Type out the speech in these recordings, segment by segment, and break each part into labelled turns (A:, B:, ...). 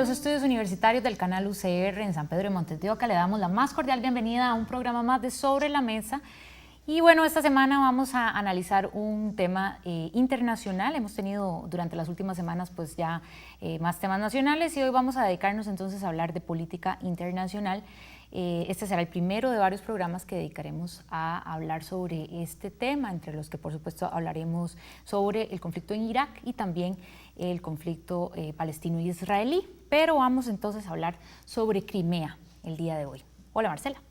A: los estudios universitarios del canal UCR en San Pedro de Montes de Oca le damos la más cordial bienvenida a un programa más de Sobre la Mesa. Y bueno, esta semana vamos a analizar un tema internacional. Hemos tenido durante las últimas semanas pues ya más temas nacionales y hoy vamos a dedicarnos entonces a hablar de política internacional. Este será el primero de varios programas que dedicaremos a hablar sobre este tema, entre los que por supuesto hablaremos sobre el conflicto en Irak y también el conflicto palestino-israelí. Pero vamos entonces a hablar sobre Crimea el día de hoy. Hola Marcela.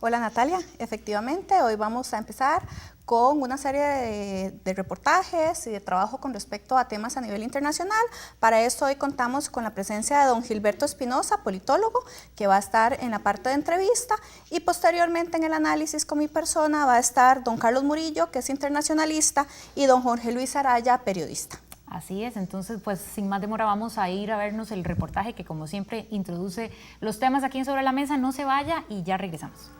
B: Hola Natalia, efectivamente hoy vamos a empezar con una serie de reportajes y de trabajo con respecto a temas a nivel internacional. Para eso hoy contamos con la presencia de don Gilberto Espinosa, politólogo, que va a estar en la parte de entrevista, y posteriormente en el análisis con mi persona va a estar don Carlos Murillo, que es internacionalista, y don Jorge Luis Araya, periodista.
A: Así es, entonces pues sin más demora vamos a ir a vernos el reportaje que como siempre introduce los temas aquí en Sobre la Mesa. No se vaya y ya regresamos.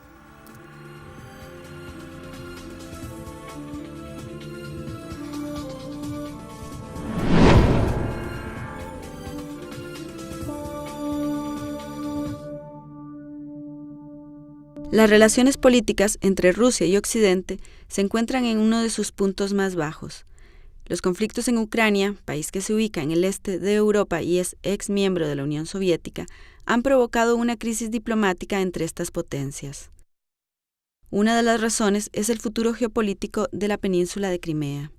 C: Las relaciones políticas entre Rusia y Occidente se encuentran en uno de sus puntos más bajos. Los conflictos en Ucrania, país que se ubica en el este de Europa y es ex miembro de la Unión Soviética, han provocado una crisis diplomática entre estas potencias. Una de las razones es el futuro geopolítico de la península de Crimea.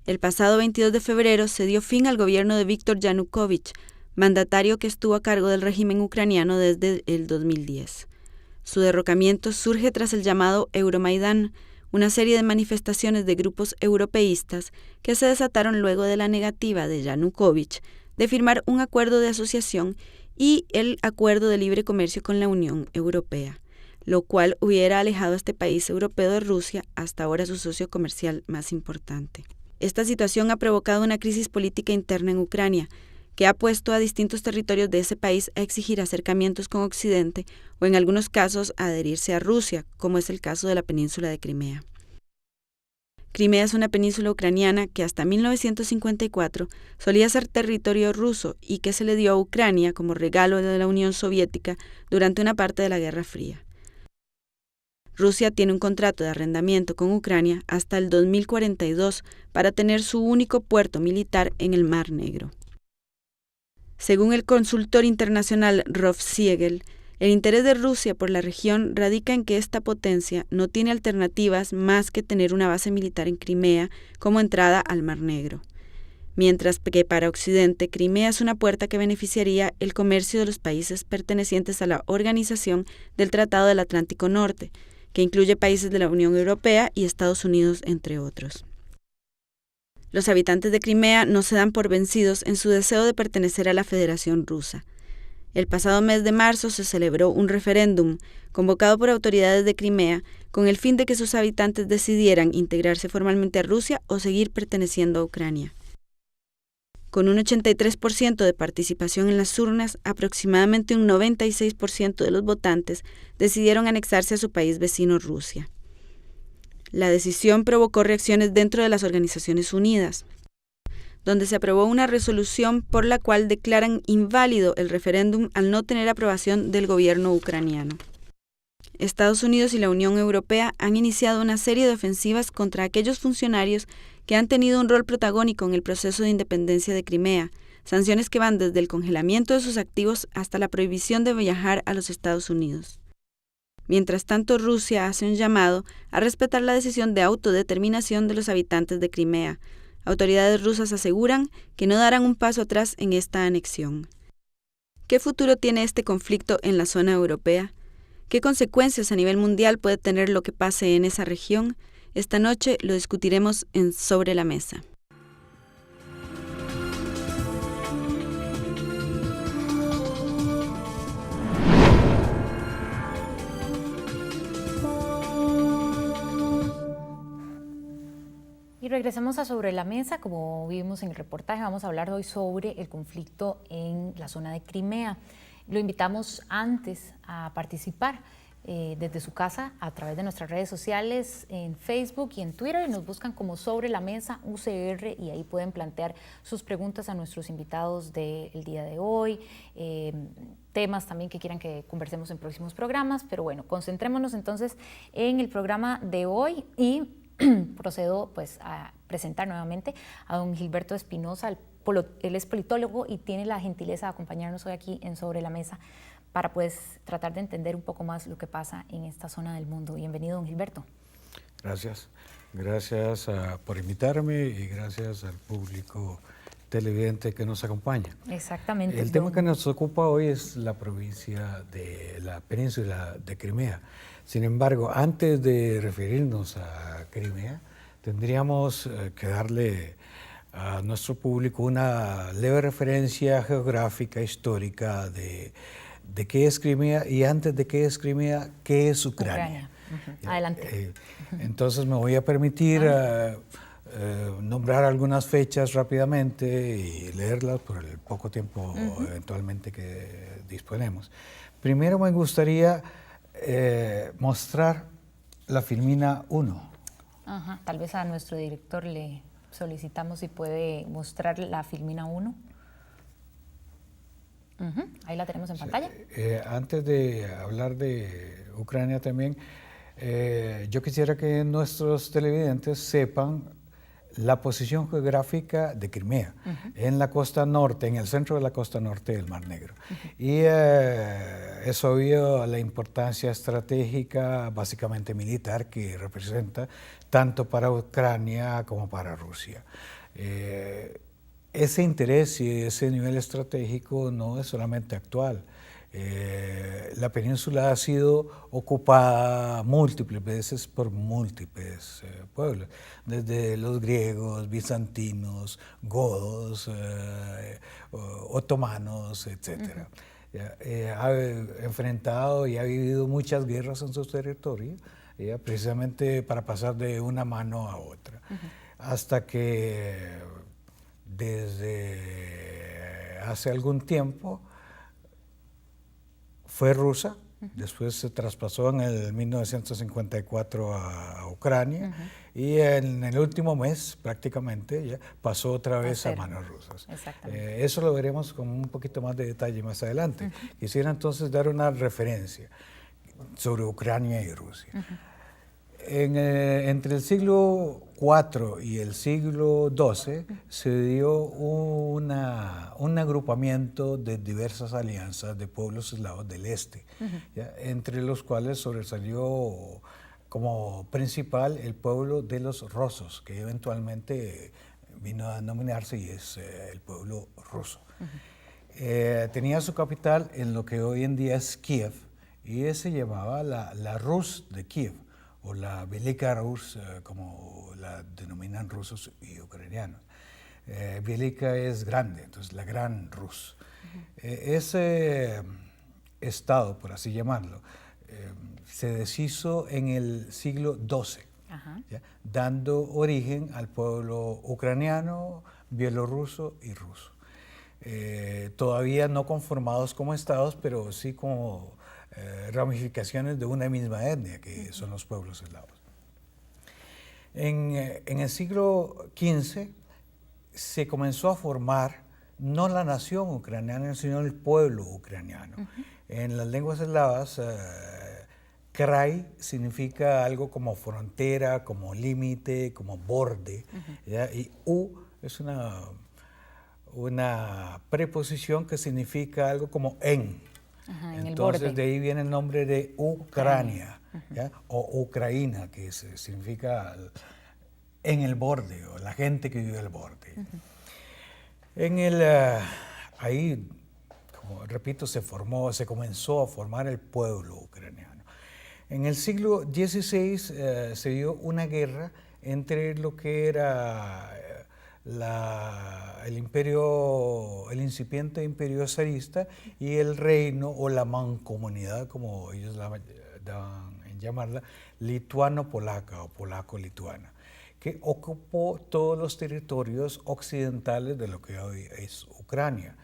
C: El pasado 22 de febrero se dio fin al gobierno de Víktor Yanukovych, mandatario que estuvo a cargo del régimen ucraniano desde el 2010. Su derrocamiento surge tras el llamado Euromaidán, una serie de manifestaciones de grupos europeístas que se desataron luego de la negativa de Yanukovych de firmar un acuerdo de asociación y el acuerdo de libre comercio con la Unión Europea, lo cual hubiera alejado a este país europeo de Rusia, hasta ahora su socio comercial más importante. Esta situación ha provocado una crisis política interna en Ucrania, que ha puesto a distintos territorios de ese país a exigir acercamientos con Occidente o en algunos casos a adherirse a Rusia, como es el caso de la península de Crimea. Crimea es una península ucraniana que hasta 1954 solía ser territorio ruso y que se le dio a Ucrania como regalo de la Unión Soviética durante una parte de la Guerra Fría. Rusia tiene un contrato de arrendamiento con Ucrania hasta el 2042 para tener su único puerto militar en el Mar Negro. Según el consultor internacional Rolf Siegel, el interés de Rusia por la región radica en que esta potencia no tiene alternativas más que tener una base militar en Crimea como entrada al Mar Negro, mientras que para Occidente Crimea es una puerta que beneficiaría el comercio de los países pertenecientes a la Organización del Tratado del Atlántico Norte, que incluye países de la Unión Europea y Estados Unidos, entre otros. Los habitantes de Crimea no se dan por vencidos en su deseo de pertenecer a la Federación Rusa. El pasado mes de marzo se celebró un referéndum convocado por autoridades de Crimea con el fin de que sus habitantes decidieran integrarse formalmente a Rusia o seguir perteneciendo a Ucrania. Con un 83% de participación en las urnas, aproximadamente un 96% de los votantes decidieron anexarse a su país vecino Rusia. La decisión provocó reacciones dentro de las Organizaciones Unidas, donde se aprobó una resolución por la cual declaran inválido el referéndum al no tener aprobación del gobierno ucraniano. Estados Unidos y la Unión Europea han iniciado una serie de ofensivas contra aquellos funcionarios que han tenido un rol protagónico en el proceso de independencia de Crimea, sanciones que van desde el congelamiento de sus activos hasta la prohibición de viajar a los Estados Unidos. Mientras tanto, Rusia hace un llamado a respetar la decisión de autodeterminación de los habitantes de Crimea. Autoridades rusas aseguran que no darán un paso atrás en esta anexión. ¿Qué futuro tiene este conflicto en la zona europea? ¿Qué consecuencias a nivel mundial puede tener lo que pase en esa región? Esta noche lo discutiremos en Sobre la Mesa.
A: Y regresamos a Sobre la Mesa. Como vimos en el reportaje, vamos a hablar hoy sobre el conflicto en la zona de Crimea. Lo invitamos antes a participar desde su casa a través de nuestras redes sociales en Facebook y en Twitter, y nos buscan como Sobre la Mesa UCR, y ahí pueden plantear sus preguntas a nuestros invitados del día de hoy, temas también que quieran que conversemos en próximos programas. Pero bueno, concentrémonos entonces en el programa de hoy y procedo pues a presentar nuevamente a don Gilberto Espinosa. Él es politólogo y tiene la gentileza de acompañarnos hoy aquí en Sobre la Mesa para pues tratar de entender un poco más lo que pasa en esta zona del mundo. Bienvenido, don Gilberto.
D: Gracias. Gracias por invitarme y gracias al público televidente que nos acompaña.
A: Exactamente.
D: El tema que nos ocupa hoy es la provincia de la península de Crimea. Sin embargo, antes de referirnos a Crimea, tendríamos que darle a nuestro público una leve referencia geográfica, histórica de qué es Crimea, y antes de qué es Crimea, qué es Ucrania.
A: Adelante.
D: Entonces me voy a permitir nombrar algunas fechas rápidamente y leerlas por el poco tiempo eventualmente que disponemos. Primero me gustaría mostrar la filmina 1.
A: Tal vez a nuestro director le solicitamos si puede mostrar la filmina 1. Ahí la tenemos en pantalla.
D: Antes de hablar de Ucrania también, yo quisiera que nuestros televidentes sepan la posición geográfica de Crimea en la costa norte, en el centro de la costa norte del Mar Negro. Y es obvio la importancia estratégica, básicamente militar, que representa tanto para Ucrania como para Rusia. Ese interés y ese nivel estratégico no es solamente actual. La península ha sido ocupada múltiples veces por múltiples pueblos, desde los griegos, bizantinos, godos, otomanos, etc. Ha enfrentado y ha vivido muchas guerras en su territorio, precisamente para pasar de una mano a otra, hasta que desde hace algún tiempo fue rusa, después se traspasó en el 1954 a Ucrania, y en el último mes prácticamente ya pasó otra vez a manos rusas. Eso lo veremos con un poquito más de detalle más adelante. Quisiera entonces dar una referencia sobre Ucrania y Rusia. Entre el siglo IV y el siglo XII se dio un agrupamiento de diversas alianzas de pueblos eslavos del este, entre los cuales sobresalió como principal el pueblo de los rusos, que eventualmente vino a denominarse y es el pueblo ruso. Tenía su capital en lo que hoy en día es Kiev, y se llamaba la Rus de Kiev, o la Velika Rus, como la denominan rusos y ucranianos. Velika es grande, entonces la Gran Rus. Ese estado, por así llamarlo, se deshizo en el siglo XII, dando origen al pueblo ucraniano, bielorruso y ruso. Todavía no conformados como estados, pero sí como ramificaciones de una misma etnia, que son los pueblos eslavos. En el siglo XV se comenzó a formar no la nación ucraniana, sino el pueblo ucraniano. En las lenguas eslavas, krai significa algo como frontera, como límite, como borde, y u es una preposición que significa algo como en. Entonces de ahí viene el nombre de Ucrania, o Ucraina, que significa en el borde, o la gente que vive al borde. Ahí, como repito, se comenzó a formar el pueblo ucraniano. En el siglo XVI se dio una guerra entre lo que era el incipiente imperio zarista y el reino o la mancomunidad, como ellos daban en llamarla, lituano-polaca o polaco-lituana, que ocupó todos los territorios occidentales de lo que hoy es Ucrania.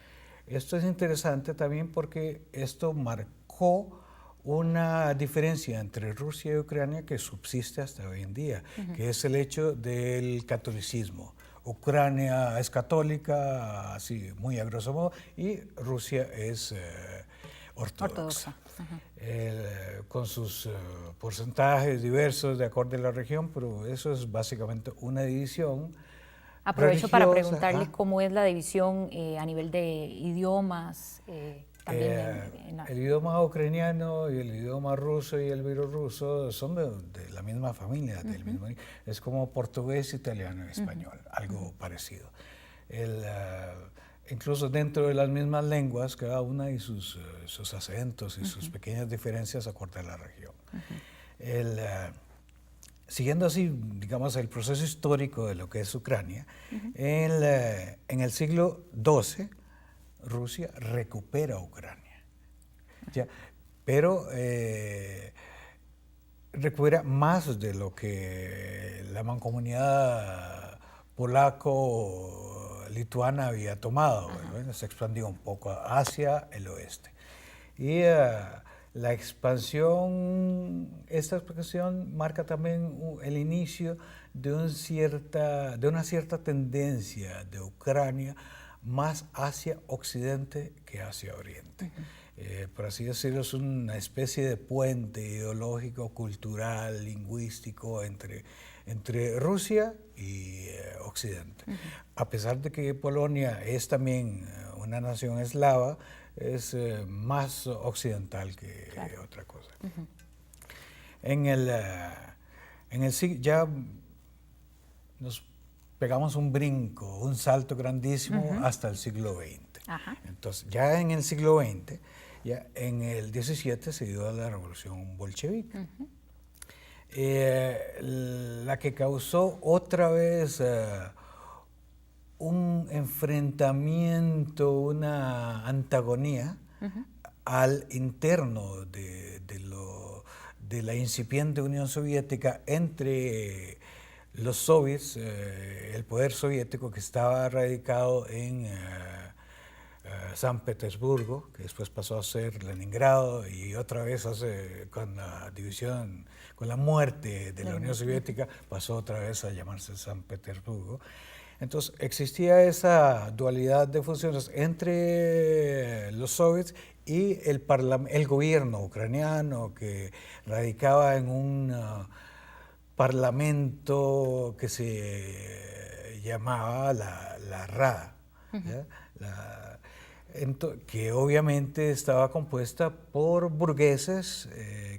D: Esto es interesante también porque esto marcó una diferencia entre Rusia y Ucrania que subsiste hasta hoy en día, que es el hecho del catolicismo. Ucrania es católica, así muy a grosso modo, y Rusia es ortodoxa. Con sus porcentajes diversos de acuerdo a la región, pero eso es básicamente una división.
A: Aprovecho para
D: religiosa.
A: preguntarle cómo es la división a nivel de idiomas.
D: El idioma ucraniano y el idioma ruso y el bielorruso son de la misma familia, del mismo, es como portugués, italiano y español, algo parecido. Incluso dentro de las mismas lenguas, cada una y sus acentos y sus pequeñas diferencias acorde a la región. Siguiendo así, digamos, el proceso histórico de lo que es Ucrania, en el siglo XII, Rusia recupera Ucrania, ¿ya? Pero recupera más de lo que la mancomunidad polaco-lituana había tomado, ¿no? Se expandió un poco hacia el oeste. Y la expansión, esta expansión marca también el inicio de una cierta tendencia de Ucrania más hacia occidente que hacia oriente. Por así decirlo, es una especie de puente ideológico, cultural, lingüístico entre Rusia y occidente. A pesar de que Polonia es también una nación eslava, es más occidental que otra cosa. Ya nos pegamos un brinco, un salto grandísimo hasta el siglo XX. Entonces, ya en el siglo XX, ya en el XVII se dio la revolución bolchevique, la que causó otra vez un enfrentamiento, una antagonía al interno de la incipiente Unión Soviética entre los soviets, el poder soviético que estaba radicado en San Petersburgo, que después pasó a ser Leningrado, y otra vez con la división, con la muerte de la Unión Soviética, pasó otra vez a llamarse San Petersburgo. Entonces existía esa dualidad de funciones entre los soviets y el gobierno ucraniano, que radicaba en un parlamento que se llamaba la Rada, que obviamente estaba compuesta por burgueses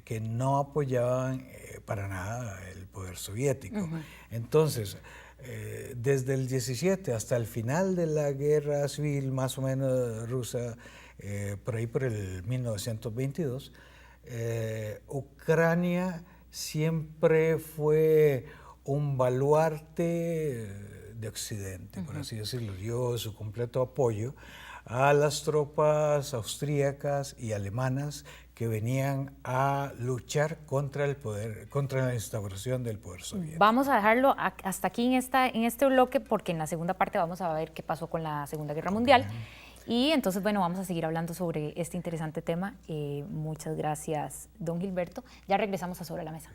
D: que no apoyaban para nada el poder soviético. Entonces, desde el 17 hasta el final de la guerra civil, más o menos rusa, por ahí por el 1922, Ucrania siempre fue un baluarte de Occidente, por así decirlo. Dio su completo apoyo a las tropas austríacas y alemanas que venían a luchar contra el poder, contra la instauración del poder soviético.
A: Vamos a dejarlo hasta aquí en este bloque, porque en la segunda parte vamos a ver qué pasó con la Segunda Guerra Mundial. Y entonces, bueno, vamos a seguir hablando sobre este interesante tema. Muchas gracias, don Gilberto. Ya regresamos a Sobre la Mesa.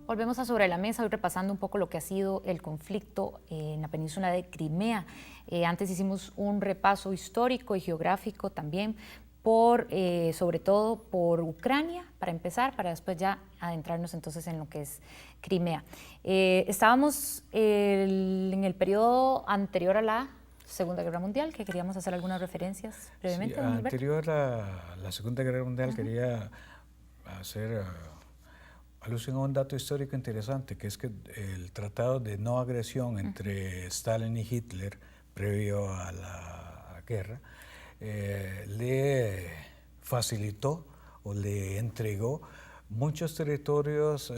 A: Volvemos a Sobre la Mesa, hoy repasando un poco lo que ha sido el conflicto en la península de Crimea. Antes hicimos un repaso histórico y geográfico también, sobre todo por Ucrania, para empezar, para después ya adentrarnos entonces en lo que es Crimea. Estábamos en el periodo anterior a la Segunda Guerra Mundial, que queríamos hacer algunas referencias brevemente.
D: Sí, anterior a la Segunda Guerra Mundial quería hacer alusión a un dato histórico interesante, que es que el tratado de no agresión entre Stalin y Hitler, previo a la guerra, le facilitó o le entregó muchos territorios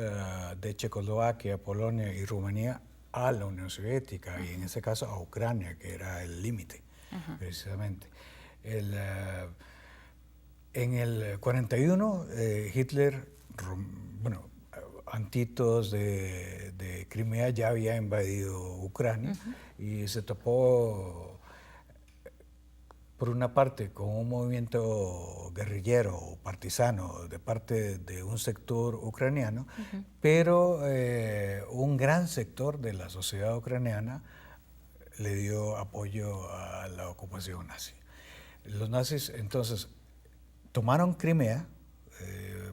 D: de Checoslovaquia, Polonia y Rumanía a la Unión Soviética, y en ese caso a Ucrania, que era el límite, precisamente. En el 41, Hitler, antitos de Crimea, ya había invadido Ucrania y se topó, por una parte, con un movimiento guerrillero o partisano de parte de un sector ucraniano, pero un gran sector de la sociedad ucraniana le dio apoyo a la ocupación nazi. Los nazis entonces tomaron Crimea,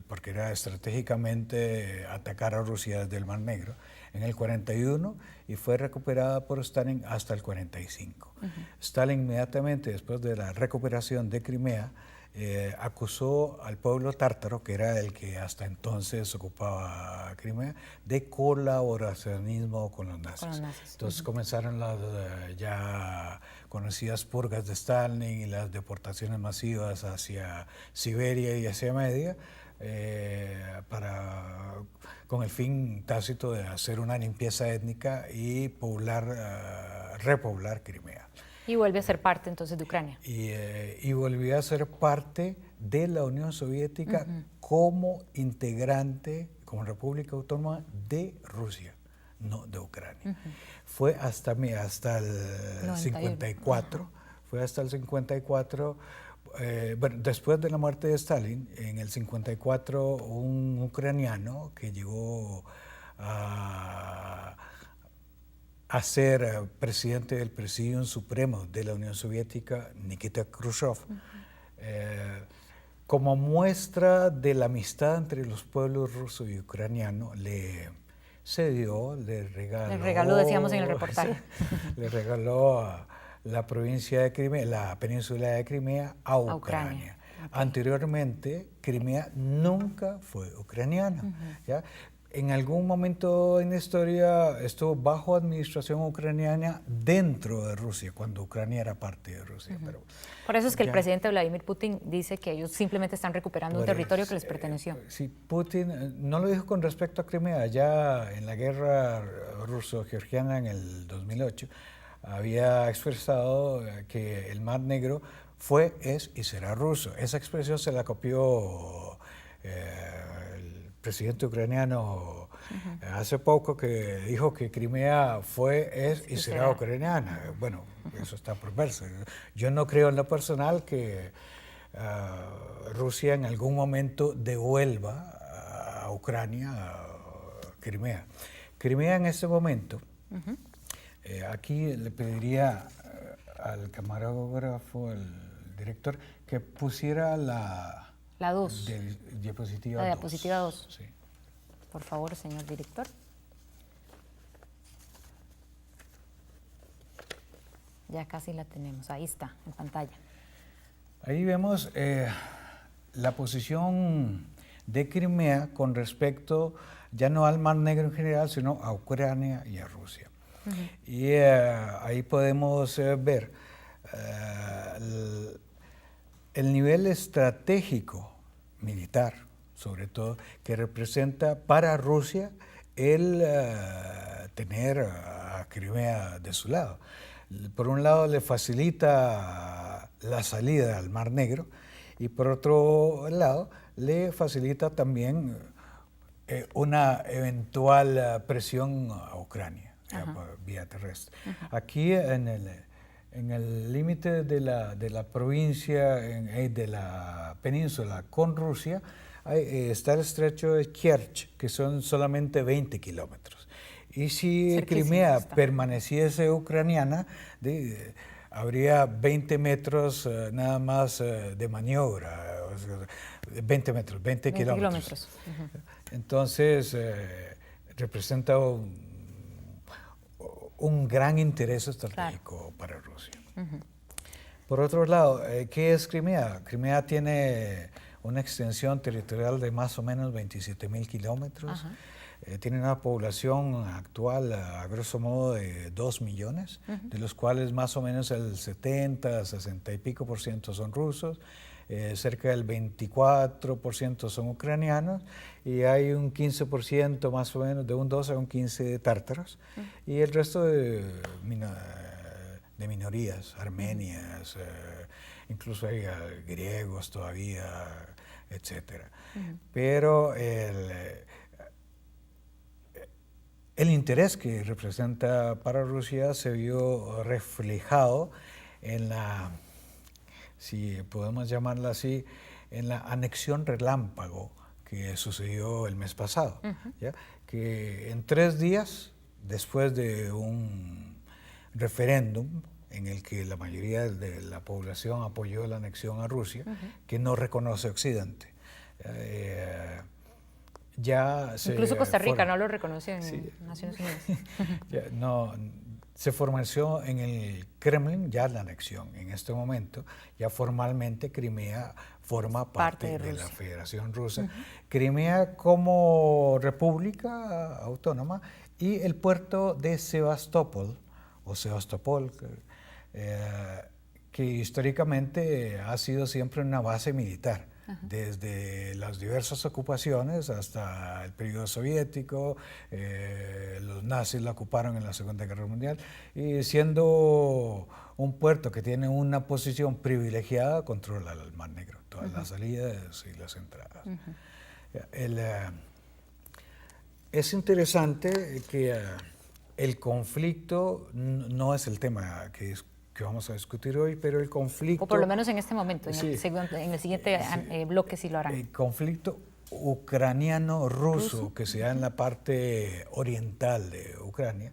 D: porque era estratégicamente atacar a Rusia desde el Mar Negro, en el 41, y fue recuperada por Stalin hasta el 45. Stalin, inmediatamente después de la recuperación de Crimea, acusó al pueblo tártaro, que era el que hasta entonces ocupaba Crimea, de colaboracionismo con los nazis. Entonces comenzaron las ya conocidas purgas de Stalin y las deportaciones masivas hacia Siberia y Asia Media, con el fin tácito de hacer una limpieza étnica y repoblar Crimea.
A: Y vuelve a ser parte entonces de Ucrania.
D: Y volvió a ser parte de la Unión Soviética como integrante, como República Autónoma de Rusia, no de Ucrania. Fue hasta el 54, fue hasta el 54. Después de la muerte de Stalin, en el 54, un ucraniano que llegó a ser presidente del Presidium Supremo de la Unión Soviética, Nikita Khrushchev, como muestra de la amistad entre los pueblos ruso y ucraniano, le regaló,
A: decíamos en el reportaje.
D: Le regaló la provincia de Crimea, la península de Crimea a Ucrania. Okay. Anteriormente, Crimea nunca fue ucraniana. ¿Ya? En algún momento en la historia estuvo bajo administración ucraniana dentro de Rusia, cuando Ucrania era parte de Rusia. Pero
A: por eso es que el presidente Vladimir Putin dice que ellos simplemente están recuperando un territorio que les perteneció.
D: Sí, Putin no lo dijo con respecto a Crimea. Ya en la guerra ruso-georgiana en el 2008, había expresado que el Mar Negro fue, es y será ruso. Esa expresión se la copió el presidente ucraniano hace poco, que dijo que Crimea fue, es y será ucraniana. Bueno, eso está por verse. Yo no creo en lo personal que Rusia en algún momento devuelva a Ucrania Crimea. Crimea en este momento, aquí le pediría al camarógrafo, al director, que pusiera la
A: 2.
D: Diapositiva 2.
A: La diapositiva 2.
D: Sí.
A: Por favor, señor director. Ya casi la tenemos. Ahí está, en pantalla.
D: Ahí vemos la posición de Crimea con respecto ya no al Mar Negro en general, sino a Ucrania y a Rusia. Y ahí podemos ver el nivel estratégico militar, sobre todo, que representa para Rusia el tener a Crimea de su lado. Por un lado le facilita la salida al Mar Negro y por otro lado le facilita también una eventual presión a Ucrania por vía terrestre. Aquí en el límite de la provincia, de la península con Rusia, está el estrecho de Kerch, que son solamente 20 kilómetros. Y si Crimea permaneciese ucraniana, habría 20 metros nada más de maniobra, 20 kilómetros. Entonces, representa un gran interés estratégico para Rusia. Por otro lado, ¿qué es Crimea? Crimea tiene una extensión territorial de más o menos 27.000 kilómetros. Tiene una población actual, a grosso modo, de 2 millones, de los cuales más o menos el 70, 60 y pico por ciento son rusos, cerca del 24% son ucranianos, y hay un 15% más o menos, de un 12 a un 15 de tártaros, y el resto de minorías, armenias, incluso hay griegos todavía, etc. Pero el interés que representa para Rusia se vio reflejado en la, si podemos llamarla así, en la anexión relámpago que sucedió el mes pasado, ¿ya? Que en 3 días, después de un referéndum en el que la mayoría de la población apoyó la anexión a Rusia, que no reconoce Occidente.
A: Incluso Costa Rica no lo reconoció en Naciones Unidas.
D: Se formalizó en el Kremlin ya la anexión. En este momento, ya formalmente Crimea forma parte de la Federación Rusa. Crimea como república autónoma, y el puerto de Sebastopol, o Sebastopol, que históricamente ha sido siempre una base militar, desde las diversas ocupaciones hasta el periodo soviético. Los nazis la ocuparon en la Segunda Guerra Mundial, y siendo un puerto que tiene una posición privilegiada, controla el Mar Negro, todas las salidas y las entradas. Es interesante que el conflicto no es el tema que vamos a discutir hoy, pero el conflicto...
A: O por lo menos en este momento, en el siguiente bloque sí lo harán.
D: El conflicto ucraniano-ruso que se da en la parte oriental de Ucrania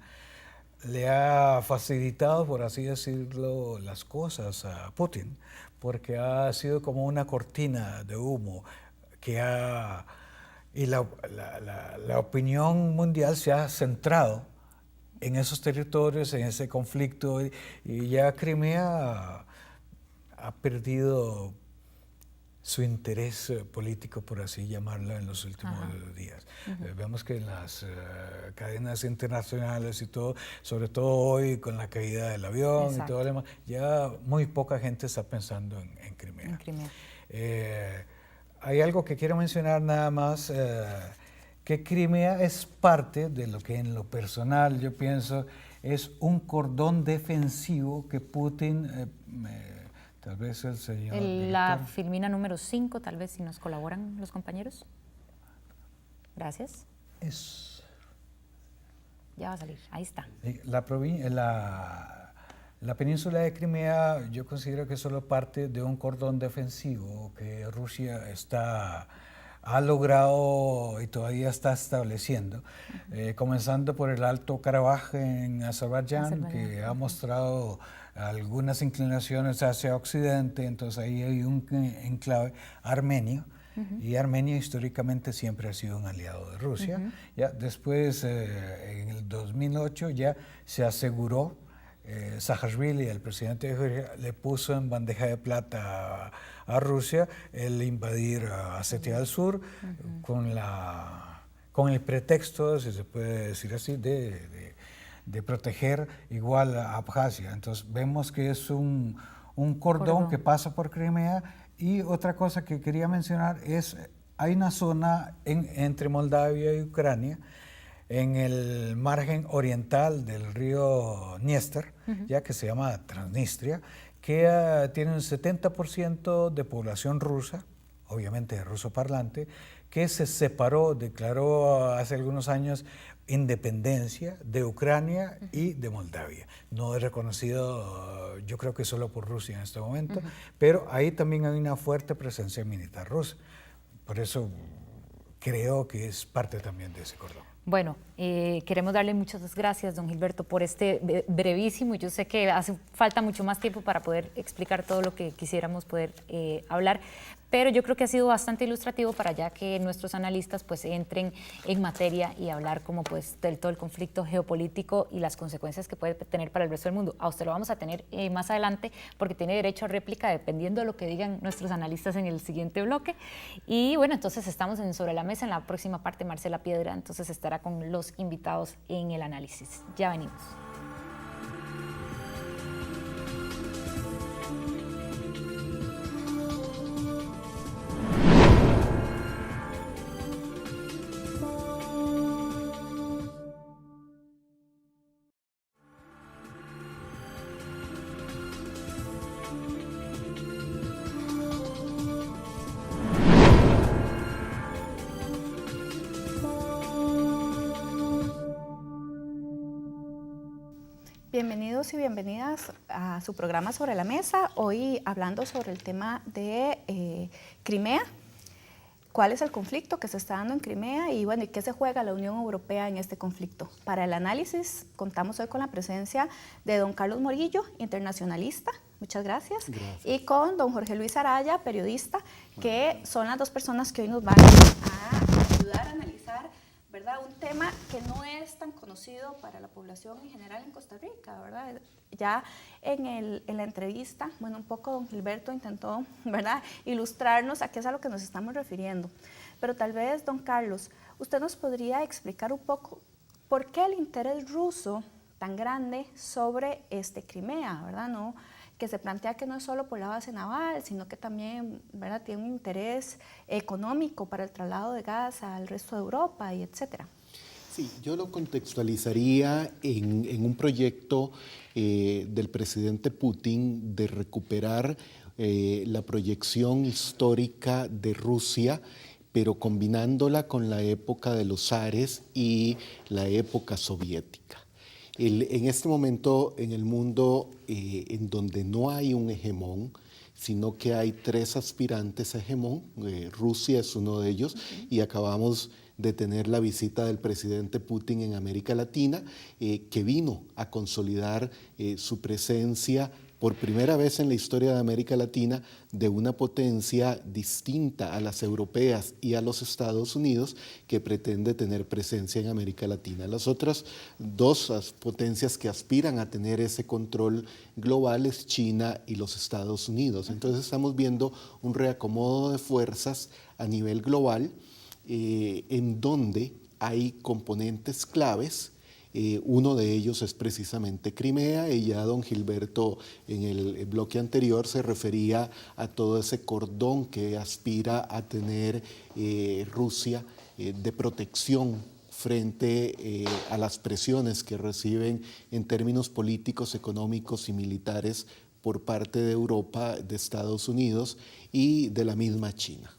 D: le ha facilitado, por así decirlo, las cosas a Putin, porque ha sido como una cortina de humo y la opinión mundial se ha centrado en esos territorios, en ese conflicto, y ya Crimea ha perdido su interés político, por así llamarlo, en los últimos días. Vemos que en las cadenas internacionales y todo, sobre todo hoy con la caída del avión y todo lo demás, ya muy poca gente está pensando en Crimea. Hay algo que quiero mencionar nada más, que Crimea es parte de lo que en lo personal yo pienso es un cordón defensivo que Putin, tal vez el señor
A: la filmina número 5, tal vez si nos colaboran los compañeros. Gracias. Ya va a salir, ahí está.
D: La península de Crimea yo considero que es solo parte de un cordón defensivo que Rusia ha logrado y todavía está estableciendo, comenzando por el Alto Karabaj en Azerbaiyán, que ha mostrado algunas inclinaciones hacia Occidente. Entonces ahí hay un enclave armenio, y Armenia históricamente siempre ha sido un aliado de Rusia. Ya después, en el 2008, ya se aseguró, Saakashvili, el presidente de Georgia, le puso en bandeja de plata a Rusia el invadir a Osetia del Sur, con el pretexto, si se puede decir así, de proteger igual a Abjasia. Entonces vemos que es un cordón que pasa por Crimea. Y otra cosa que quería mencionar es, hay una zona entre Moldavia y Ucrania, en el margen oriental del río Dniester, ya que se llama Transnistria, que tiene un 70% de población rusa, obviamente ruso parlante, que se separó, declaró hace algunos años independencia de Ucrania y de Moldavia. No es reconocido, yo creo que solo por Rusia en este momento, pero ahí también hay una fuerte presencia militar rusa. Por eso creo que es parte también de ese cordón.
A: Bueno, queremos darle muchas gracias, don Gilberto, por este brevísimo. Yo sé que hace falta mucho más tiempo para poder explicar todo lo que quisiéramos poder hablar, pero yo creo que ha sido bastante ilustrativo para ya que nuestros analistas pues entren en materia y hablar como pues del todo el conflicto geopolítico y las consecuencias que puede tener para el resto del mundo. A usted lo vamos a tener más adelante porque tiene derecho a réplica dependiendo de lo que digan nuestros analistas en el siguiente bloque. Y bueno, entonces estamos en Sobre la Mesa. En la próxima parte Marcela Piedra entonces estará con los invitados en el análisis. Ya venimos.
B: Bienvenidos y bienvenidas a su programa Sobre la Mesa. Hoy hablando sobre el tema de Crimea. ¿Cuál es el conflicto que se está dando en Crimea? Y bueno, ¿y qué se juega la Unión Europea en este conflicto? Para el análisis contamos hoy con la presencia de don Carlos Morillo, internacionalista. Muchas gracias. Y con don Jorge Luis Araya, periodista, que son las dos personas que hoy nos van a ayudar a analizar, ¿verdad?, un tema que no es tan conocido para la población en general en Costa Rica, ¿verdad? Ya en la entrevista, bueno, un poco don Gilberto intentó, ¿verdad?, ilustrarnos a qué es a lo que nos estamos refiriendo. Pero tal vez, don Carlos, usted nos podría explicar un poco por qué el interés ruso tan grande sobre Crimea, ¿verdad? No, que se plantea que no es solo por la base naval, sino que también, ¿verdad?, tiene un interés económico para el traslado de gas al resto de Europa y etcétera.
E: Sí, yo lo contextualizaría en un proyecto del presidente Putin de recuperar la proyección histórica de Rusia, pero combinándola con la época de los zares y la época soviética. En este momento en el mundo en donde no hay un hegemón, sino que hay tres aspirantes a hegemón, Rusia es uno de ellos, y acabamos de tener la visita del presidente Putin en América Latina, que vino a consolidar su presencia por primera vez en la historia de América Latina de una potencia distinta a las europeas y a los Estados Unidos que pretende tener presencia en América Latina. Las otras dos potencias que aspiran a tener ese control global es China y los Estados Unidos. Entonces estamos viendo un reacomodo de fuerzas a nivel global en donde hay componentes claves. Uno de ellos es precisamente Crimea, y ya don Gilberto en el bloque anterior se refería a todo ese cordón que aspira a tener Rusia de protección frente a las presiones que reciben en términos políticos, económicos y militares por parte de Europa, de Estados Unidos y de la misma China.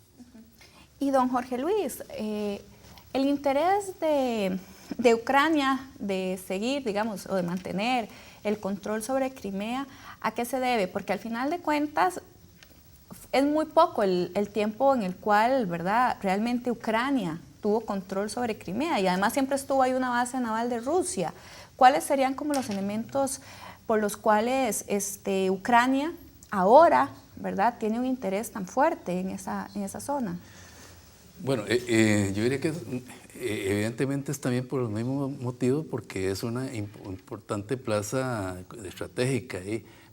B: Y don Jorge Luis, el interés de Ucrania de seguir, digamos, o de mantener el control sobre Crimea, ¿a qué se debe? Porque al final de cuentas es muy poco el tiempo en el cual, ¿verdad?, realmente Ucrania tuvo control sobre Crimea, y además siempre estuvo ahí una base naval de Rusia. ¿Cuáles serían como los elementos por los cuales Ucrania ahora, ¿verdad?, tiene un interés tan fuerte en esa zona?
F: Bueno, yo diría que evidentemente es también por el mismo motivo, porque es una importante plaza estratégica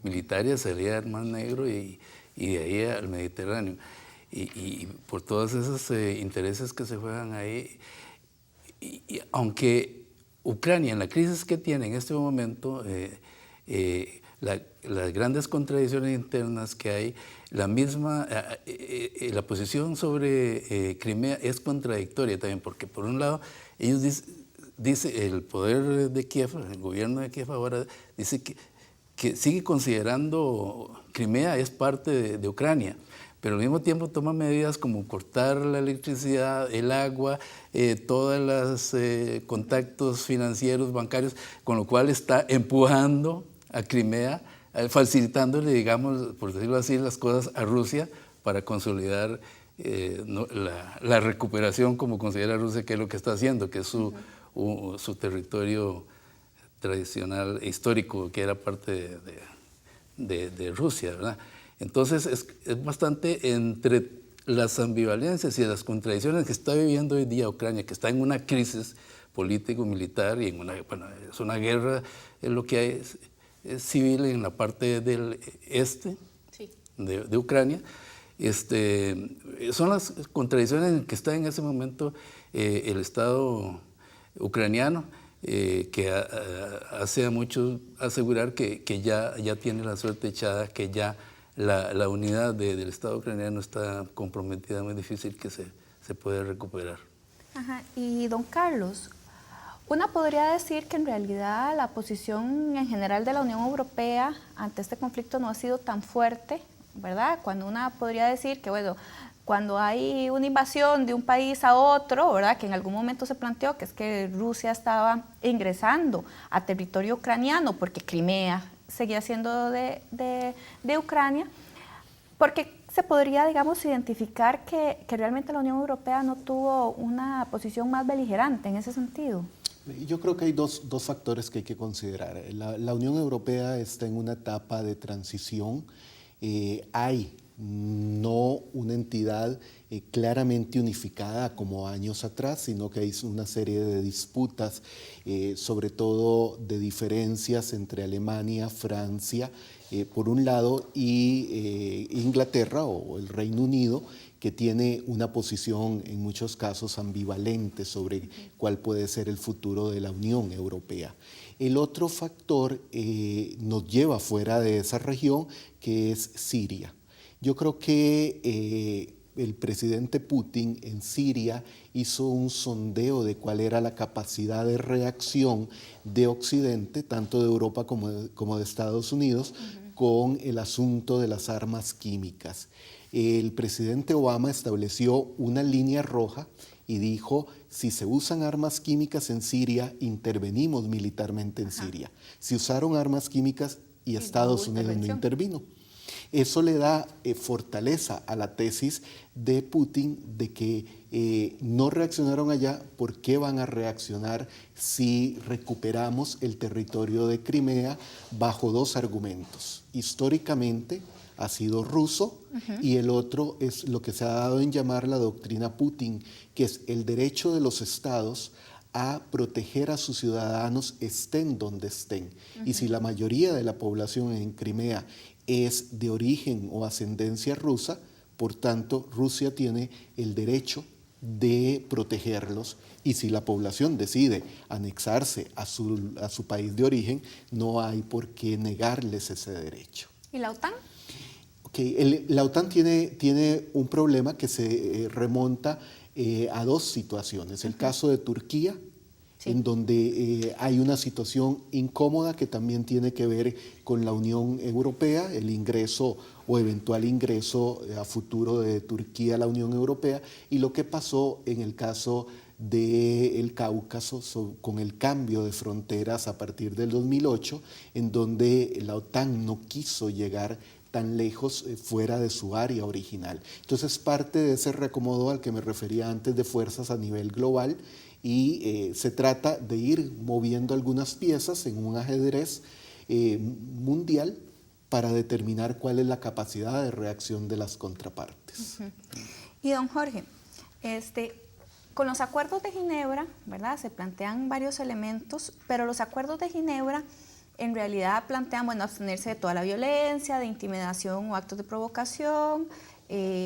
F: militar, y salida del Mar Negro y de ahí al Mediterráneo. Y por todos esos intereses que se juegan ahí. Y aunque Ucrania, en la crisis que tiene en este momento, las grandes contradicciones internas que hay, la posición sobre Crimea es contradictoria también, porque por un lado ellos dice el poder de Kiev, el gobierno de Kiev ahora dice que sigue considerando Crimea es parte de Ucrania, pero al mismo tiempo toma medidas como cortar la electricidad, el agua, todos los contactos financieros, bancarios, con lo cual está empujando a Crimea, facilitándole, digamos, por decirlo así, las cosas a Rusia para consolidar la recuperación, como considera Rusia que es lo que está haciendo, que es su territorio tradicional, histórico, que era parte de Rusia, ¿verdad? Entonces es bastante las ambivalencias y las contradicciones que está viviendo hoy día Ucrania, que está en una crisis político-militar y es una guerra, es lo que hay, es civil en la parte del este de Ucrania. Son las contradicciones en que está en ese momento el Estado ucraniano, que hace a muchos asegurar que ya tiene la suerte echada, que ya la unidad del Estado ucraniano está comprometida, muy difícil que se pueda recuperar.
B: Ajá. Y don Carlos, una podría decir que en realidad la posición en general de la Unión Europea ante este conflicto no ha sido tan fuerte, ¿verdad? Cuando una podría decir que, bueno, cuando hay una invasión de un país a otro, ¿verdad? Que en algún momento se planteó que es que Rusia estaba ingresando a territorio ucraniano porque Crimea seguía siendo de Ucrania, porque se podría, digamos, identificar que realmente la Unión Europea no tuvo una posición más beligerante en ese sentido.
E: Yo creo que hay dos factores que hay que considerar. La Unión Europea está en una etapa de transición. Hay no una entidad claramente unificada como años atrás, sino que hay una serie de disputas, sobre todo de diferencias entre Alemania, Francia, por un lado, y Inglaterra o el Reino Unido, que tiene una posición en muchos casos ambivalente sobre cuál puede ser el futuro de la Unión Europea. El otro factor nos lleva fuera de esa región, que es Siria. Yo creo que el presidente Putin en Siria hizo un sondeo de cuál era la capacidad de reacción de Occidente, tanto de Europa como de Estados Unidos, con el asunto de las armas químicas. El presidente Obama estableció una línea roja y dijo, si se usan armas químicas en Siria, intervenimos militarmente en Siria. Si usaron armas químicas y Estados Unidos no intervino. Eso le da fortaleza a la tesis de Putin de que no reaccionaron allá, ¿por qué van a reaccionar si recuperamos el territorio de Crimea? Bajo dos argumentos. Históricamente ha sido ruso y el otro es lo que se ha dado en llamar la doctrina Putin, que es el derecho de los estados a proteger a sus ciudadanos estén donde estén. Y si la mayoría de la población en Crimea es de origen o ascendencia rusa, por tanto, Rusia tiene el derecho de protegerlos, y si la población decide anexarse a su país de origen, no hay por qué negarles ese derecho.
B: ¿Y la OTAN?
E: La OTAN tiene un problema que se remonta a dos situaciones. El caso de Turquía, en donde hay una situación incómoda que también tiene que ver con la Unión Europea, el ingreso o eventual ingreso a futuro de Turquía a la Unión Europea, y lo que pasó en el caso del Cáucaso con el cambio de fronteras a partir del 2008, en donde la OTAN no quiso llegar tan lejos fuera de su área original. Entonces, parte de ese reacomodo al que me refería antes de fuerzas a nivel global, y se trata de ir moviendo algunas piezas en un ajedrez mundial para determinar cuál es la capacidad de reacción de las contrapartes.
B: Y don Jorge, con los acuerdos de Ginebra, ¿verdad? Se plantean varios elementos, pero los acuerdos de Ginebra en realidad plantean, bueno, abstenerse de toda la violencia, de intimidación o actos de provocación.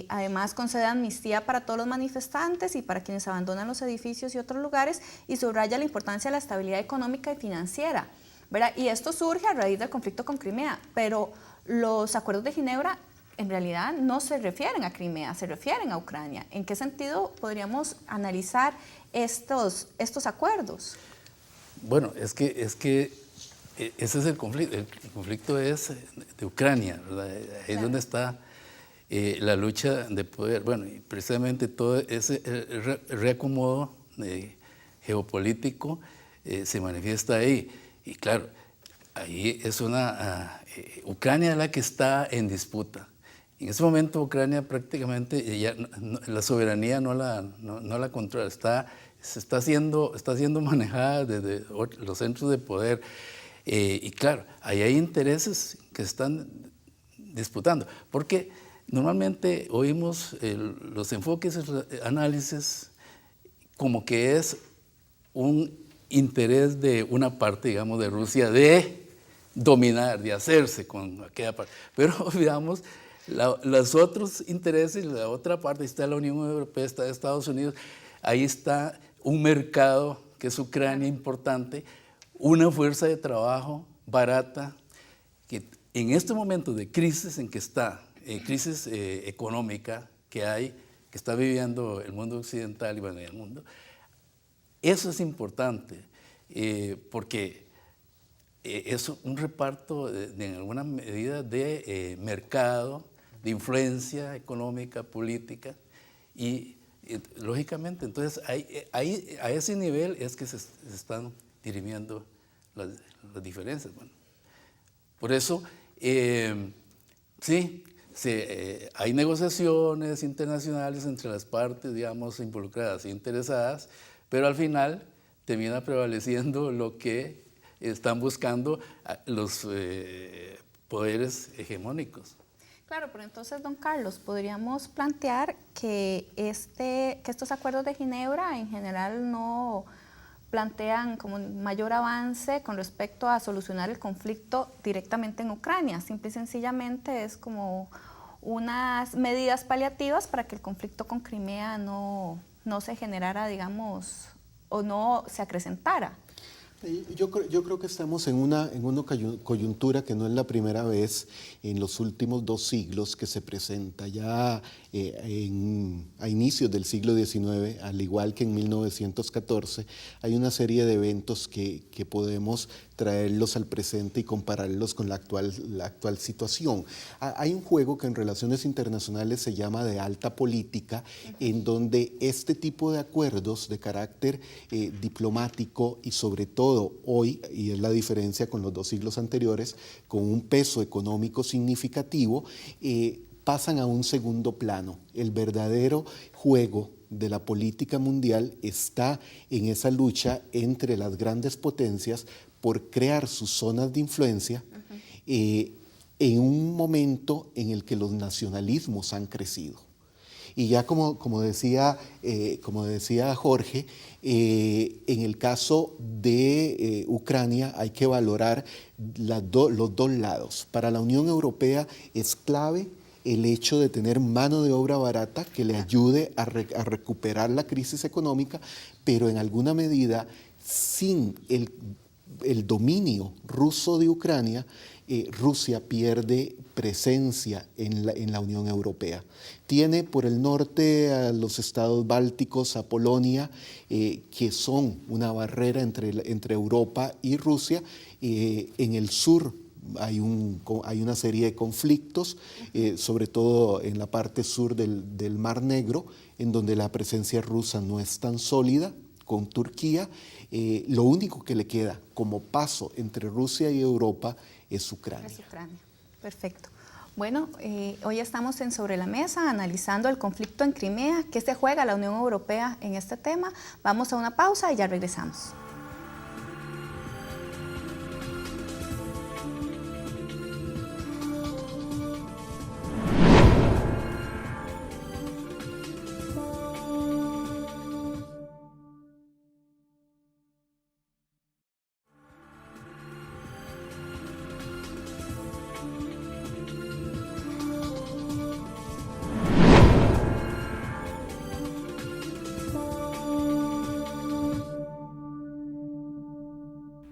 B: Además, concede amnistía para todos los manifestantes y para quienes abandonan los edificios y otros lugares, y subraya la importancia de la estabilidad económica y financiera, ¿verdad? Y esto surge a raíz del conflicto con Crimea, pero los acuerdos de Ginebra en realidad no se refieren a Crimea, se refieren a Ucrania. ¿En qué sentido podríamos analizar estos acuerdos?
F: Bueno, es que ese es el conflicto. El conflicto es de Ucrania, ¿verdad? Ahí es donde está la lucha de poder. Bueno, y precisamente todo ese reacomodo geopolítico se manifiesta ahí. Y claro, ahí es Ucrania es la que está en disputa. En ese momento Ucrania prácticamente ya la soberanía no la controla, se está siendo manejada desde los centros de poder. Y claro, ahí hay intereses que están disputando, porque normalmente oímos los enfoques, análisis, como que es un interés de una parte, digamos, de Rusia de dominar, de hacerse con aquella parte. Pero olvidamos los otros intereses, la otra parte, está la Unión Europea, está Estados Unidos, ahí está un mercado que es Ucrania importante, una fuerza de trabajo barata, que en este momento de crisis en que está, crisis económica que hay, que está viviendo el mundo occidental y bueno, el mundo, eso es importante, porque es un reparto en alguna medida de mercado, de influencia económica, política, y lógicamente, entonces a ese nivel es que se están dirimiendo las diferencias. Bueno, por eso, sí, hay negociaciones internacionales entre las partes, digamos, involucradas e interesadas, pero al final termina prevaleciendo lo que están buscando los poderes hegemónicos.
B: Claro, pero entonces, don Carlos, podríamos plantear que estos acuerdos de Ginebra en general no plantean como un mayor avance con respecto a solucionar el conflicto directamente en Ucrania. Simple y sencillamente es como unas medidas paliativas para que el conflicto con Crimea no se generara, digamos, o no se acrecentara.
E: Yo creo que estamos en una coyuntura que no es la primera vez en los últimos 2 siglos que se presenta. Ya a inicios del siglo XIX, al igual que en 1914, hay una serie de eventos que podemos traerlos al presente y compararlos con la actual situación. Hay un juego que en relaciones internacionales se llama de alta política, en donde este tipo de acuerdos de carácter diplomático y sobre todo hoy, y es la diferencia con los 2 siglos anteriores, con un peso económico significativo, pasan a un segundo plano. El verdadero juego de la política mundial está en esa lucha entre las grandes potencias por crear sus zonas de influencia en un momento en el que los nacionalismos han crecido. Y ya como decía Jorge, en el caso de Ucrania hay que valorar los 2 lados. Para la Unión Europea es clave el hecho de tener mano de obra barata que le ayude a recuperar la crisis económica, pero en alguna medida sin el dominio ruso de Ucrania, Rusia pierde presencia en la Unión Europea. Tiene por el norte a los estados bálticos, a Polonia, que son una barrera entre Europa y Rusia. En el sur hay una serie de conflictos, sobre todo en la parte sur del Mar Negro, en donde la presencia rusa no es tan sólida, con Turquía. Lo único que le queda como paso entre Rusia y Europa es Ucrania.
B: Es Ucrania. Perfecto. Bueno, hoy estamos en Sobre la Mesa analizando el conflicto en Crimea. ¿Qué se juega la Unión Europea en este tema? Vamos a una pausa y ya regresamos.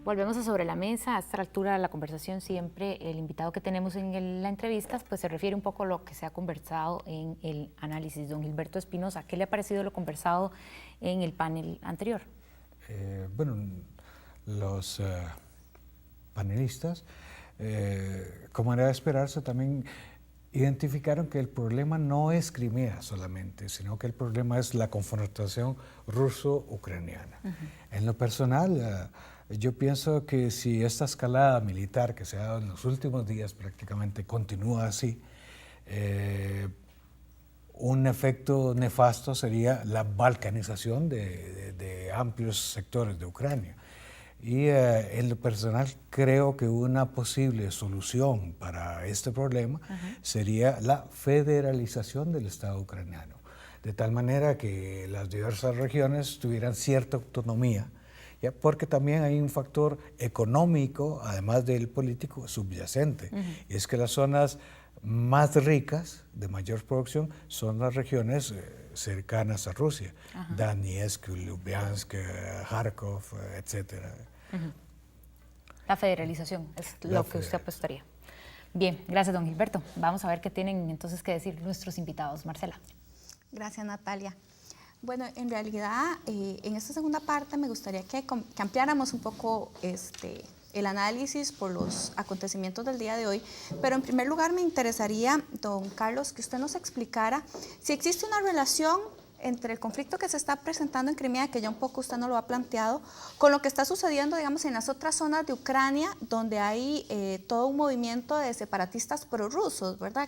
A: Volvemos a Sobre la Mesa. A esta altura de la conversación siempre el invitado que tenemos en la entrevista pues se refiere un poco a lo que se ha conversado en el análisis. Don Gilberto Espinosa, ¿qué le ha parecido lo conversado en el panel anterior?
D: Bueno, los panelistas, como era de esperarse, también identificaron que el problema no es Crimea solamente, sino que el problema es la confrontación ruso-ucraniana. En lo personal, yo pienso que si esta escalada militar que se ha dado en los últimos días prácticamente continúa así, un efecto nefasto sería la balcanización de amplios sectores de Ucrania. Y en lo personal creo que una posible solución para este problema sería la federalización del Estado ucraniano, de tal manera que las diversas regiones tuvieran cierta autonomía, ¿ya? Porque también hay un factor económico, además del político, subyacente, y es que las zonas más ricas, de mayor producción, son las regiones cercanas a Rusia, Donetsk, Luhansk, Kharkov, etcétera.
A: La federalización es lo que usted apostaría. Bien, gracias, don Gilberto. Vamos a ver qué tienen entonces que decir nuestros invitados. Marcela.
B: Gracias, Natalia. Bueno, en realidad, en esta segunda parte me gustaría que ampliáramos un poco el análisis por los acontecimientos del día de hoy, pero en primer lugar me interesaría, don Carlos, que usted nos explicara si existe una relación entre el conflicto que se está presentando en Crimea, que ya un poco usted nos lo ha planteado, con lo que está sucediendo, digamos, en las otras zonas de Ucrania, donde hay todo un movimiento de separatistas prorrusos, ¿verdad?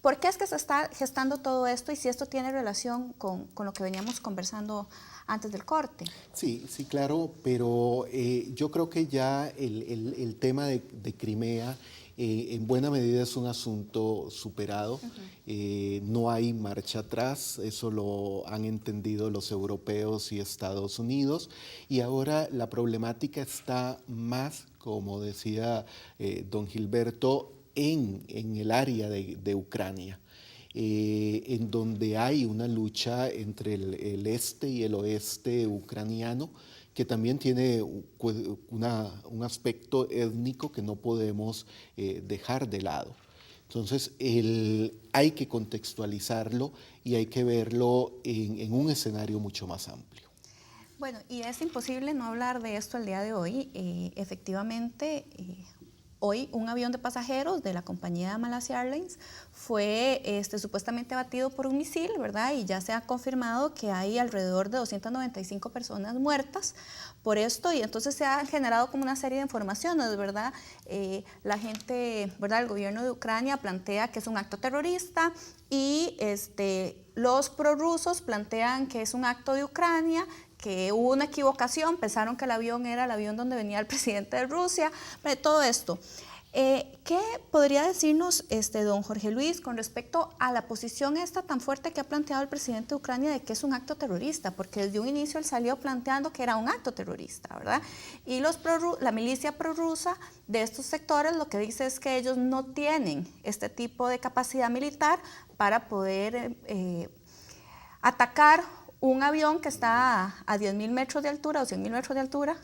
B: ¿Por qué es que se está gestando todo esto y si esto tiene relación con lo que veníamos conversando antes del corte?
E: Sí, sí, claro, pero yo creo que ya el tema de Crimea en buena medida es un asunto superado. No hay marcha atrás, eso lo han entendido los europeos y Estados Unidos, y ahora la problemática está más, como decía don Gilberto, en el área de Ucrania. En donde hay una lucha entre el este y el oeste ucraniano, que también tiene un aspecto étnico que no podemos dejar de lado. Entonces, hay que contextualizarlo y hay que verlo en un escenario mucho más amplio.
B: Bueno, y es imposible no hablar de esto el día de hoy. Efectivamente, hoy un avión de pasajeros de la compañía Malaysia Airlines fue supuestamente abatido por un misil, ¿verdad? Y ya se ha confirmado que hay alrededor de 295 personas muertas por esto, y entonces se ha generado como una serie de informaciones, ¿verdad? La gente, ¿verdad? El gobierno de Ucrania plantea que es un acto terrorista y los prorrusos plantean que es un acto de Ucrania, que hubo una equivocación, pensaron que el avión era el avión donde venía el presidente de Rusia, todo esto. ¿Qué podría decirnos don Jorge Luis con respecto a la posición esta tan fuerte que ha planteado el presidente de Ucrania de que es un acto terrorista? Porque desde un inicio él salió planteando que era un acto terrorista, ¿verdad? Y la milicia prorrusa de estos sectores lo que dice es que ellos no tienen este tipo de capacidad militar para poder atacar un avión que está a 10.000 metros de altura o 100.000 metros de altura,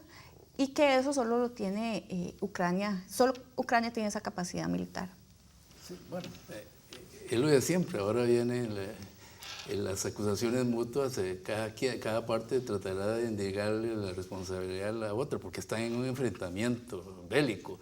B: y que eso solo lo tiene Ucrania, solo Ucrania tiene esa capacidad militar.
F: Sí, bueno, es lo de siempre, ahora vienen las acusaciones mutuas, cada parte tratará de indicarle la responsabilidad a la otra, porque están en un enfrentamiento bélico,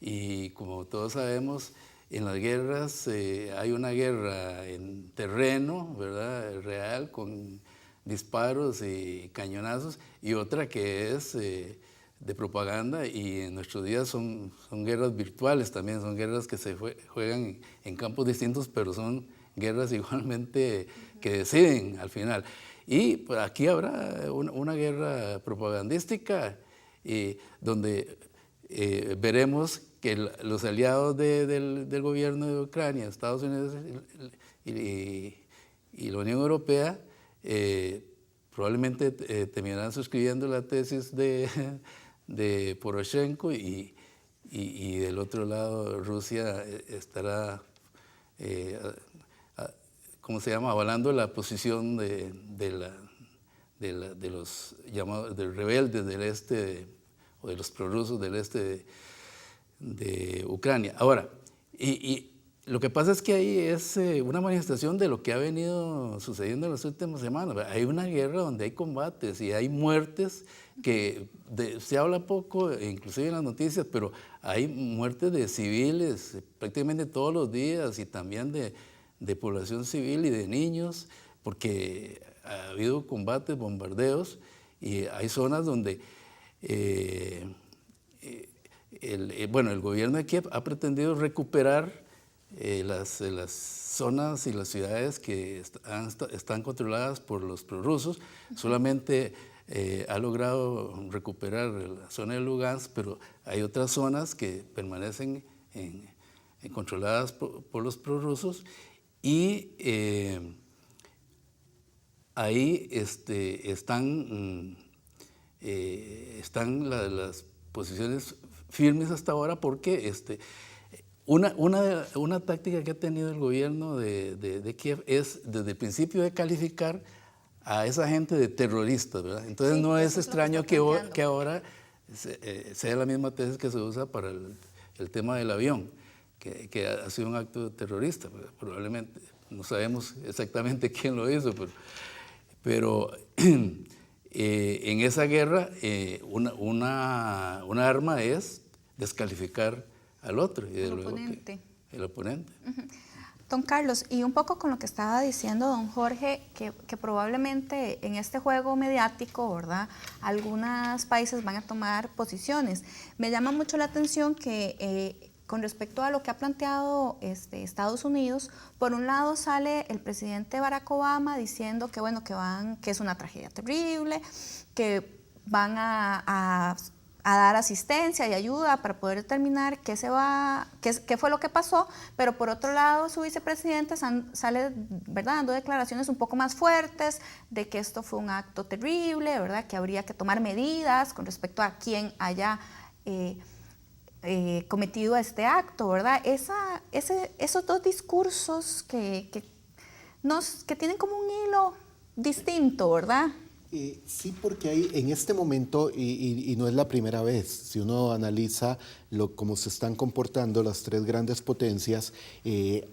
F: y como todos sabemos, en las guerras hay una guerra en terreno, ¿verdad?, real, con disparos y cañonazos, y otra que es de propaganda, y en nuestros días son guerras virtuales también, son guerras que se juegan en campos distintos, pero son guerras igualmente que deciden al final. Y pues, aquí habrá una guerra propagandística donde veremos que los aliados del gobierno de Ucrania, Estados Unidos y la Unión Europea, probablemente terminarán suscribiendo la tesis de Poroshenko, y del otro lado Rusia estará, ¿cómo se llama?, avalando la posición de los llamados de rebeldes del este, o de los prorrusos del este de Ucrania. Ahora, lo que pasa es que ahí es una manifestación de lo que ha venido sucediendo en las últimas semanas. Hay una guerra donde hay combates y hay muertes que se habla poco, inclusive en las noticias, pero hay muertes de civiles prácticamente todos los días, y también de población civil y de niños, porque ha habido combates, bombardeos, y hay zonas donde el gobierno de Kiev ha pretendido recuperar las zonas y las ciudades que están controladas por los prorrusos. Solamente ha logrado recuperar la zona de Lugansk, pero hay otras zonas que permanecen controladas por los prorrusos y ahí están las posiciones firmes hasta ahora porque una táctica que ha tenido el gobierno de Kiev es desde el principio de calificar a esa gente de terroristas, ¿verdad? Entonces
B: Sí,
F: no es
B: eso es lo
F: extraño
B: que está
F: que ahora sea la misma tesis que se usa para el tema del avión, que ha sido un acto terrorista, ¿verdad? Probablemente, no sabemos exactamente quién lo hizo, pero en esa guerra una arma es descalificar al otro. Y
B: el oponente.
F: El oponente.
B: Don Carlos, y un poco con lo que estaba diciendo don Jorge, que probablemente en este juego mediático, ¿verdad?, algunos países van a tomar posiciones. Me llama mucho la atención que con respecto a lo que ha planteado Estados Unidos, por un lado sale el presidente Barack Obama diciendo que, bueno, que es una tragedia terrible, que van a dar asistencia y ayuda para poder determinar qué fue lo que pasó, pero por otro lado su vicepresidente sale, ¿verdad?, dando declaraciones un poco más fuertes de que esto fue un acto terrible, ¿verdad?, que habría que tomar medidas con respecto a quien haya cometido este acto, ¿verdad? Esos dos discursos que tienen como un hilo distinto, ¿verdad?
E: Sí, porque hay en este momento, y no es la primera vez, si uno analiza cómo se están comportando las tres grandes potencias,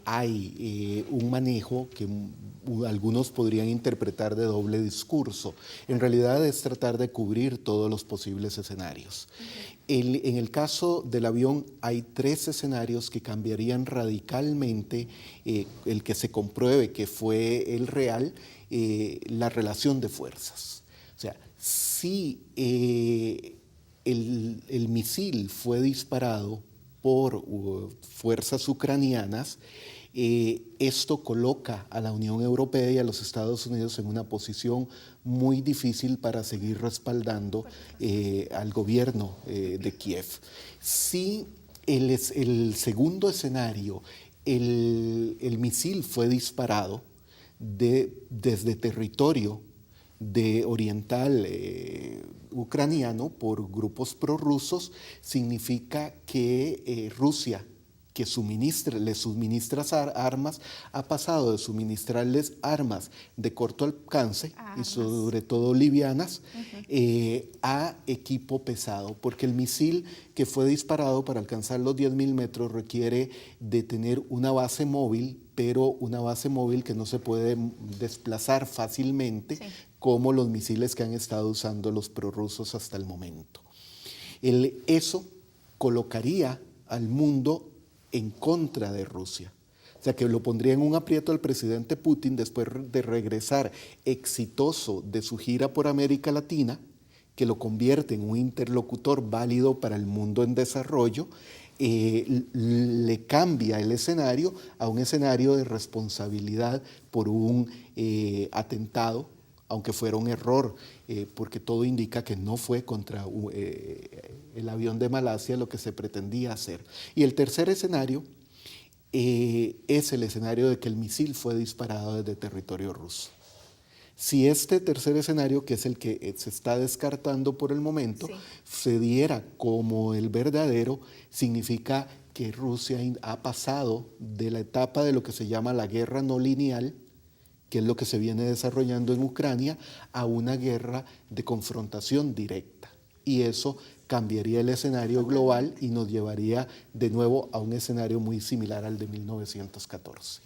E: hay un manejo que algunos podrían interpretar de doble discurso. En realidad es tratar de cubrir todos los posibles escenarios. En el caso del avión hay tres escenarios que cambiarían radicalmente el que se compruebe que fue el real, la relación de fuerzas. O sea, si el misil fue disparado por fuerzas ucranianas, esto coloca a la Unión Europea y a los Estados Unidos en una posición muy difícil para seguir respaldando al gobierno de Kiev. Si el segundo escenario, el misil fue disparado desde territorio oriental ucraniano por grupos prorrusos, significa que Rusia, que le suministra armas, ha pasado de suministrarles armas de corto alcance, y sobre todo livianas, a equipo pesado, porque el misil que fue disparado para alcanzar los 10.000 metros requiere de tener una base móvil, pero una base móvil que no se puede desplazar fácilmente, como los misiles que han estado usando los prorrusos hasta el momento. Eso colocaría al mundo en contra de Rusia. O sea, que lo pondría en un aprieto al presidente Putin después de regresar exitoso de su gira por América Latina, que lo convierte en un interlocutor válido para el mundo en desarrollo, le cambia el escenario a un escenario de responsabilidad por un atentado, aunque fuera un error, porque todo indica que no fue contra el avión de Malasia lo que se pretendía hacer. Y el tercer escenario es el escenario de que el misil fue disparado desde territorio ruso. Si este tercer escenario, que es el que se está descartando por el momento, se diera como el verdadero, significa que Rusia ha pasado de la etapa de lo que se llama la guerra no lineal, que es lo que se viene desarrollando en Ucrania, a una guerra de confrontación directa. Y eso cambiaría el escenario global y nos llevaría de nuevo a un escenario muy similar al de 1914.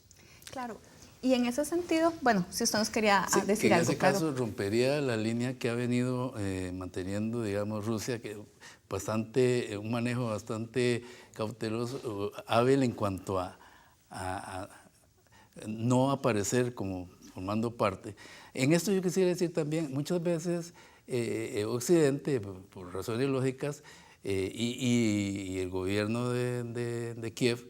B: Claro. Y en ese sentido, bueno, si usted nos quería decir algo.
F: En ese caso rompería la línea que ha venido manteniendo, digamos, Rusia, que un manejo bastante cauteloso, hábil en cuanto a no aparecer como formando parte. En esto yo quisiera decir también, muchas veces Occidente, por razones lógicas, y el gobierno de Kiev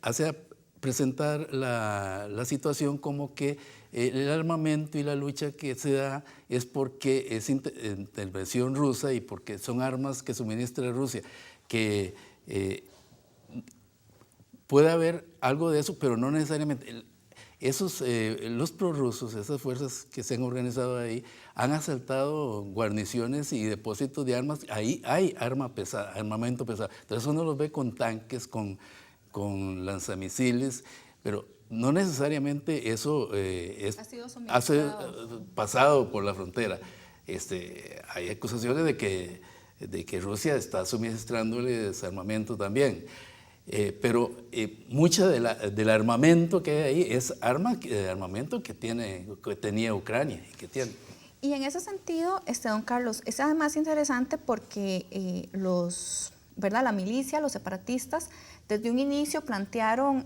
F: hace presentar la situación como que el armamento y la lucha que se da es porque es intervención rusa y porque son armas que suministra Rusia, que puede haber algo de eso, pero no necesariamente. Los prorrusos, esas fuerzas que se han organizado ahí, han asaltado guarniciones y depósitos de armas. Ahí hay armamento pesado. Entonces uno los ve con tanques, con lanzamisiles, pero no necesariamente eso ha pasado por la frontera. Hay acusaciones de que Rusia está suministrándole desarmamento también. Pero mucho del armamento que hay ahí es armamento que tenía Ucrania y que tiene.
B: Y en ese sentido, don Carlos, es además interesante porque la milicia, los separatistas, desde un inicio plantearon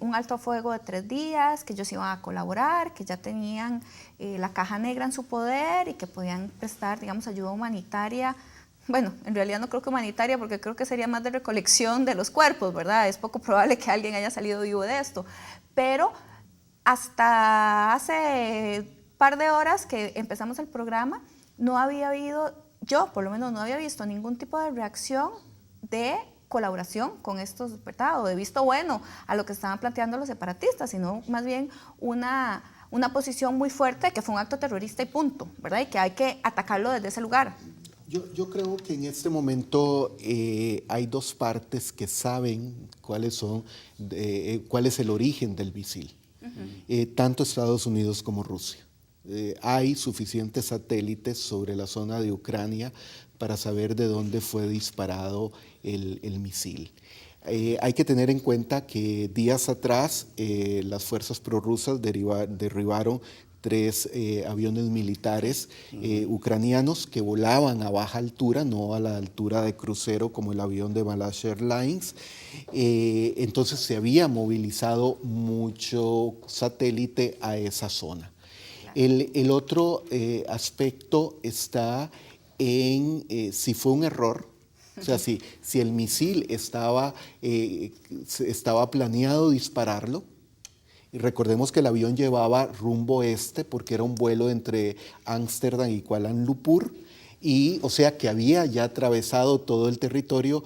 B: un alto fuego de 3 días, que ellos iban a colaborar, que ya tenían la caja negra en su poder y que podían prestar, digamos, ayuda humanitaria. Bueno, en realidad no creo que humanitaria, porque creo que sería más de recolección de los cuerpos, ¿verdad? Es poco probable que alguien haya salido vivo de esto. Pero hasta hace par de horas que empezamos el programa, no había habido, yo por lo menos no había visto ningún tipo de reacción de colaboración con estos, ¿verdad? O de visto bueno a lo que estaban planteando los separatistas, sino más bien una posición muy fuerte de que fue un acto terrorista y punto, ¿verdad? Y que hay que atacarlo desde ese lugar.
E: Yo creo que en este momento hay 2 partes que saben cuál es el origen del misil, tanto Estados Unidos como Rusia. Hay suficientes satélites sobre la zona de Ucrania para saber de dónde fue disparado el misil. Hay que tener en cuenta que días atrás las fuerzas prorrusas derribaron 3 aviones militares ucranianos que volaban a baja altura, no a la altura de crucero como el avión de Malasia Airlines. Entonces se había movilizado mucho satélite a esa zona. El otro aspecto está en si fue un error. O sea, si el misil estaba planeado dispararlo. Y recordemos que el avión llevaba rumbo este porque era un vuelo entre Ámsterdam y Kuala Lumpur, y o sea que había ya atravesado todo el territorio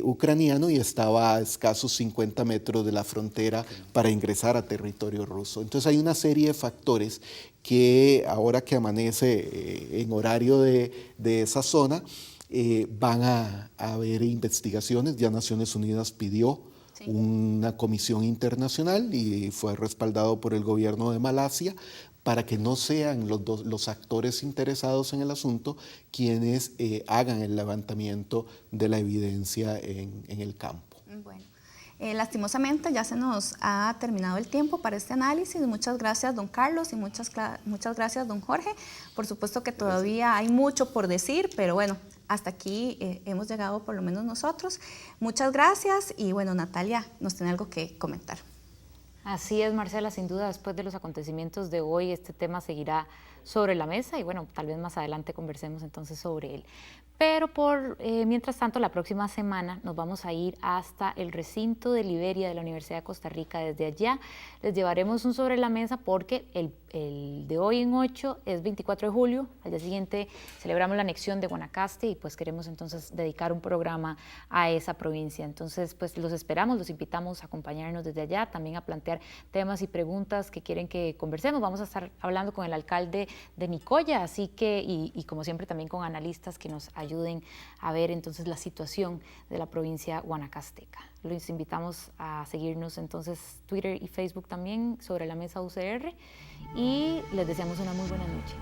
E: ucraniano y estaba a escasos 50 metros de la frontera para ingresar a territorio ruso. Entonces hay una serie de factores que ahora que amanece en horario de esa zona, van a haber investigaciones. Ya Naciones Unidas pidió una comisión internacional y fue respaldado por el gobierno de Malasia para que no sean los actores interesados en el asunto quienes hagan el levantamiento de la evidencia en el campo.
B: Bueno. Lastimosamente ya se nos ha terminado el tiempo para este análisis. Muchas gracias, don Carlos, y muchas gracias, don Jorge. Por supuesto que todavía hay mucho por decir, pero bueno, hasta aquí hemos llegado por lo menos nosotros. Muchas gracias y bueno, Natalia nos tiene algo que comentar.
A: Así es, Marcela, sin duda después de los acontecimientos de hoy este tema seguirá sobre la mesa y bueno, tal vez más adelante conversemos entonces sobre él. Pero mientras tanto, la próxima semana nos vamos a ir hasta el recinto de Liberia de la Universidad de Costa Rica. Desde allá les llevaremos un sobre la mesa porque el de hoy en 8 es 24 de julio, al día siguiente celebramos la anexión de Guanacaste y pues queremos entonces dedicar un programa a esa provincia. Entonces pues los esperamos, los invitamos a acompañarnos desde allá, también a plantear temas y preguntas que quieren que conversemos. Vamos a estar hablando con el alcalde de Nicoya, así que, y como siempre también con analistas que nos ayuden a ver entonces la situación de la provincia guanacasteca. Los invitamos a seguirnos entonces Twitter y Facebook también sobre la mesa UCR y les deseamos una muy buena noche.